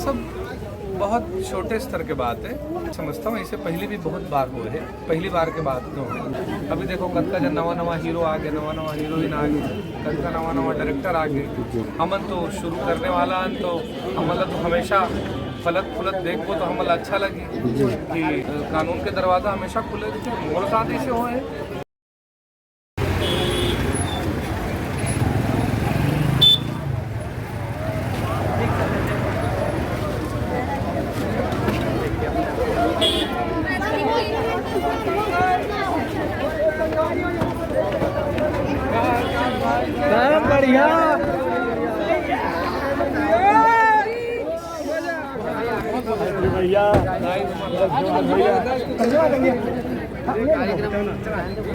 सब बहुत छोटे स्तर के बात है। समझता हूँ इससे पहले भी बहुत बार हुए है, पहली बार के बाद तो है। अभी देखो कद का जब नवा हीरो आ गए, नवा हीरोइन आ गए, कद का नवा डायरेक्टर आ गए। हमन तो शुरू करने वाला तो हमला तो हमेशा फलत देखो तो हमला अच्छा लगी कि कानून के दरवाज़ा हमेशा खुले रहते। और साथ ऐसे हुए हैं। बढ़िया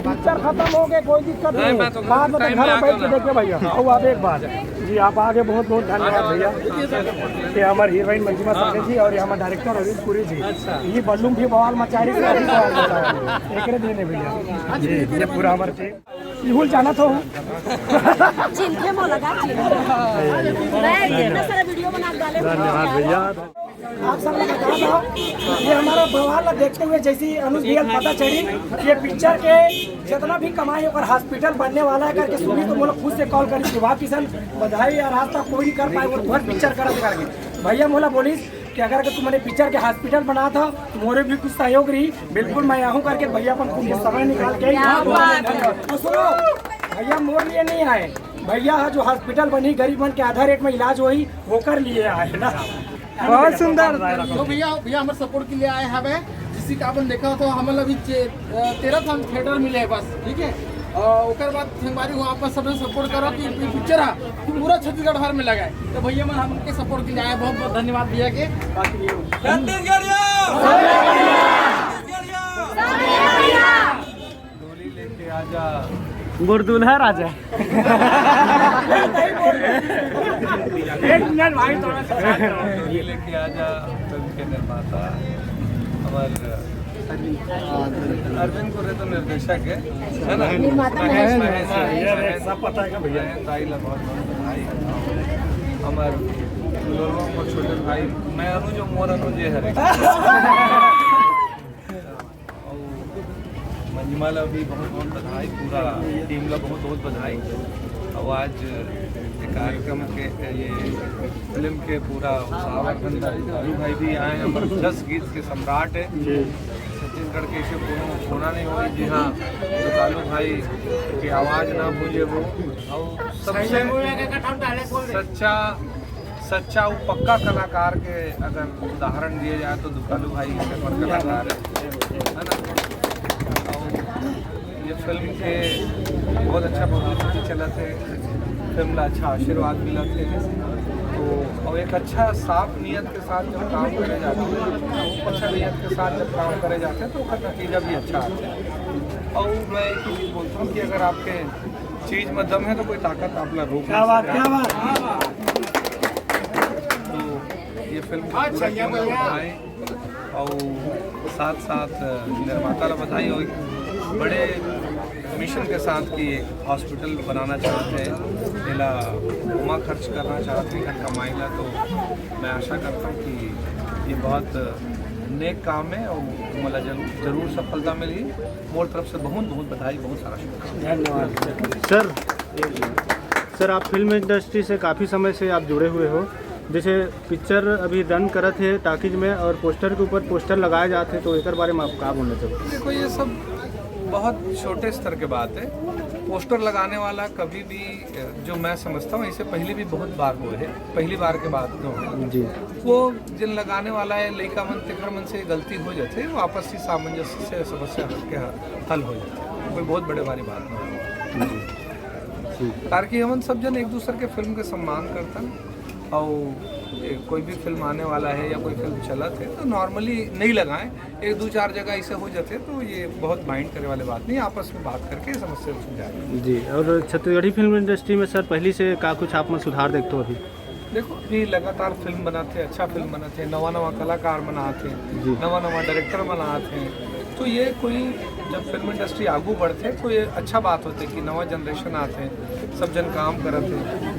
पिक्चर खत्म हो गए, कोई दिक्कत नहीं। बाद में घर में बैठ के देखिए भैया। और आप एक बात जी, आप आगे बहुत बहुत धन्यवाद भैया। ये हमारे हीरोइन मंजिमा साहनी जी और ये हमारे डायरेक्टर अरविंद पुरी जी। ये बल्लूम भी बवाल मचारी एक देने भैया जी। ये पूरा हमारे टीम भूल जाना तो धन्यवाद भैया। आप सब ने बताया था ये हमारा बवाल देखते हुए जैसी अनुज भैया पता चली ये पिक्चर के जितना भी कमाई और हॉस्पिटल बनने वाला है करके सुनी तो मोला खुद से कॉल करी वापिसन बधाई। और आज तक कोई नहीं कर पाए वो बहुत पिक्चर करके भैया मोला बोलिस कि अगर तुमने पिक्चर के हॉस्पिटल बना था मोरे भी कुछ सहयोग रही। बिल्कुल मैं आहूँ करके भैया अपन कुछ समय निकाल के तो सुनो भैया मोर लिए नहीं आए। भैया जो हॉस्पिटल बनी गरीबन के आधा रेट में इलाज हुई होकर लिए आए ना। बहुत सुंदर। तो भैया हमारे सपोर्ट के लिए आए हैं। जिसी का अपन देखा तो हम अभी 13 थिएटर मिले हैं बस, ठीक है। और बाद हमारी वो आप सब सपोर्ट करो कि पिक्चर है पूरा छत्तीसगढ़ भर में लगाए। तो भैया मैं हमके सपोर्ट के लिए आए, बहुत बहुत धन्यवाद भैया के। डोली लेके आजा गुरदुल्हा राजा। एक मिनट भाई डोली लेके आजा फिल्म के निर्माता हमारे अरविंद कुरे तो निर्देशक है ना। महेश सब पता है भैया। ताईला बहुत बधाई। हमारे लोगों को छोटे भाई मैं अनुज मोर अनुज हरे मंजिमा भी बहुत बधाई, पूरा टीम का बहुत बधाई। और आज कार्यक्रम के ये फिल्म के पूरा उत्साहवर्धन लालू भाई भी आए हैं। हमारे 10 गीत के सम्राट है छत्तीसगढ़ के, इसे होना नहीं होगी। जी हाँ, तो लालू भाई की आवाज़ ना भूले वो। और सबसे सच्चा वो पक्का कलाकार के अगर उदाहरण दिए जाए तो दुकालू भाई पर कलाकार है ना। ये फिल्म के बहुत अच्छा पब्लिसिटी चला थे, फिल्म का अच्छा आशीर्वाद मिला थे। तो और एक अच्छा साफ नियत के साथ जब काम करे जाते हैं, अच्छा नियत के साथ जब काम करे जाते हैं तो उसका नतीजा भी अच्छा आता है। और मैं एक चीज़ बोलता हूँ कि अगर आपके चीज़ में दम है तो कोई ताकत आपका रोक नहीं सकता। तो ये फिल्म बधाई और साथ साथ निर्माता का बधाई। और बड़े मिशन के साथ कि हॉस्पिटल बनाना चाहते हैं, पहला उमा खर्च करना चाहते हैं कमाईला। तो मैं आशा करता हूँ कि ये बहुत नेक काम है और मतलब जरूर सफलता मिली। मोर तरफ से बहुत बधाई, बहुत सारा शुक्रिया। धन्यवाद। सर आप फिल्म इंडस्ट्री से काफ़ी समय से आप जुड़े हुए हो। जैसे पिक्चर अभी रन करत है टाकीज में और पोस्टर के ऊपर पोस्टर लगाए जाते हैं, तो एक बारे में आप क्या बोलना चाहते? देखो ये सब बहुत छोटे स्तर के बात है। पोस्टर लगाने वाला कभी भी जो मैं समझता हूँ इससे पहले भी बहुत बार हुए है, पहली बार के बाद जो है जी वो जिन लगाने वाला है लड़का मन तिखर मन से गलती हो जाते वो आपसी सामंजस्य से समस्या के हल हो जाते हैं। कोई बहुत बड़े वाली बात नहीं है। ताकि हम सब जन एक दूसरे के फिल्म के सम्मान करता है। और कोई भी फिल्म आने वाला है या कोई फिल्म चला थे तो नॉर्मली नहीं लगाएं, 1-2-4 जगह ऐसे हो जाते तो ये बहुत माइंड करने वाली बात नहीं, आपस में बात करके समस्या सुलझाएं। जी। और छत्तीसगढ़ी फिल्म इंडस्ट्री में सर पहले से का कुछ आप में सुधार देखते हो? अभी देखो अभी लगातार फिल्म बनाते, अच्छा फिल्म बनाते, नवा कलाकार बनाते, नवा डायरेक्टर बनाते, तो ये कोई जब फिल्म इंडस्ट्री आगू बढ़ते तो ये अच्छा बात होते कि नवा जनरेशन आते सब जन काम करते।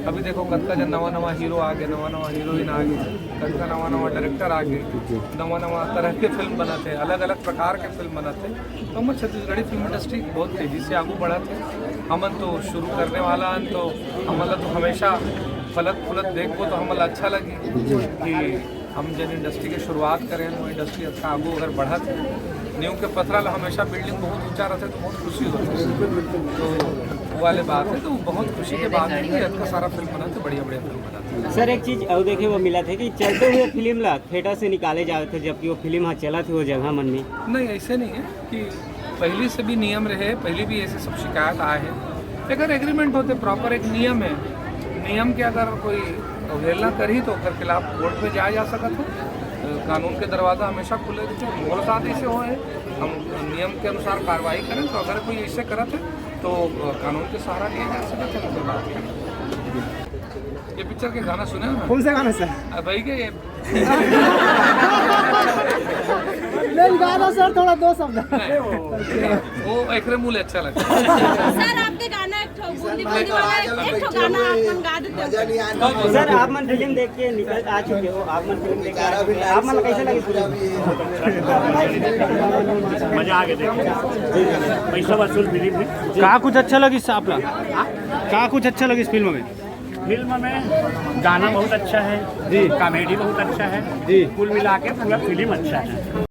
अभी देखो कद जन नवा हीरो आ गए, नवा हीरोइन आ गए, कद का नवा डायरेक्टर आ गए, नवा तरह के फिल्म बनाते, अलग अलग प्रकार के फिल्म बनाते। तो हम छत्तीसगढ़ी फिल्म इंडस्ट्री बहुत तेज़ी से आगू बढ़ाते। हमन तो शुरू करने वाला तो हमला तो हमेशा फलत फुलत देखो तो हमला अच्छा लगी कि हम जन इंडस्ट्री की शुरुआत करें वो इंडस्ट्री अच्छा आगू अगर बढ़ा थे। न्यू के पथराल हमेशा बिल्डिंग बहुत ऊंचा रहते तो बहुत खुशी होती है। तो वो वाले बात है, तो बहुत खुशी के बात है कि अच्छा सारा फिल्म बनाते, बढ़िया फिल्म बनाते। सर एक चीज और देखे वो मिला था कि चलते हुए फिल्म ला थिएटर से निकाले जाते थे, जबकि वो फिल्म हाँ चला थी वो जगह मन में। नहीं ऐसे नहीं है कि पहले से भी नियम रहे, पहले भी ऐसे सब शिकायत आए हैं। अगर एग्रीमेंट होते प्रॉपर एक नियम है, नियम के अगर कोई अवहेलना करी तो उसके खिलाफ कोर्ट में जाया जा सकता है। कानून के दरवाज़ा हमेशा खुले रहते हैं। मोर साथ ऐसे हो है हम नियम के अनुसार कार्रवाई करें, तो अगर कोई ऐसे करते तो कानून के सहारा लिया जा सकता है। ये पिक्चर के गाना सुने ना? कौन सा गाना सर? भाई के ये नहीं गाना सर, थोड़ा दो शब्द। वो एकरे मूल अच्छा लगता है। सर आपके गाना एक ठो बूंदी बूंदी वाला एक ठो गाना अपन गा देते। सर आप मन फिल्म देख के निकल आ चुके हो, आप मन फिल्म देख के आप मन कैसे लगी मजा आ गया देख पैसा वसूल फिल्म में। कहाँ कुछ अच्छा लगी आपला? कहाँ कुछ अच्छा लगी इस फिल्म में? फिल्म में गाना बहुत अच्छा है जी, कॉमेडी बहुत अच्छा है जी, कुल मिला के पूरा फिल्म अच्छा है।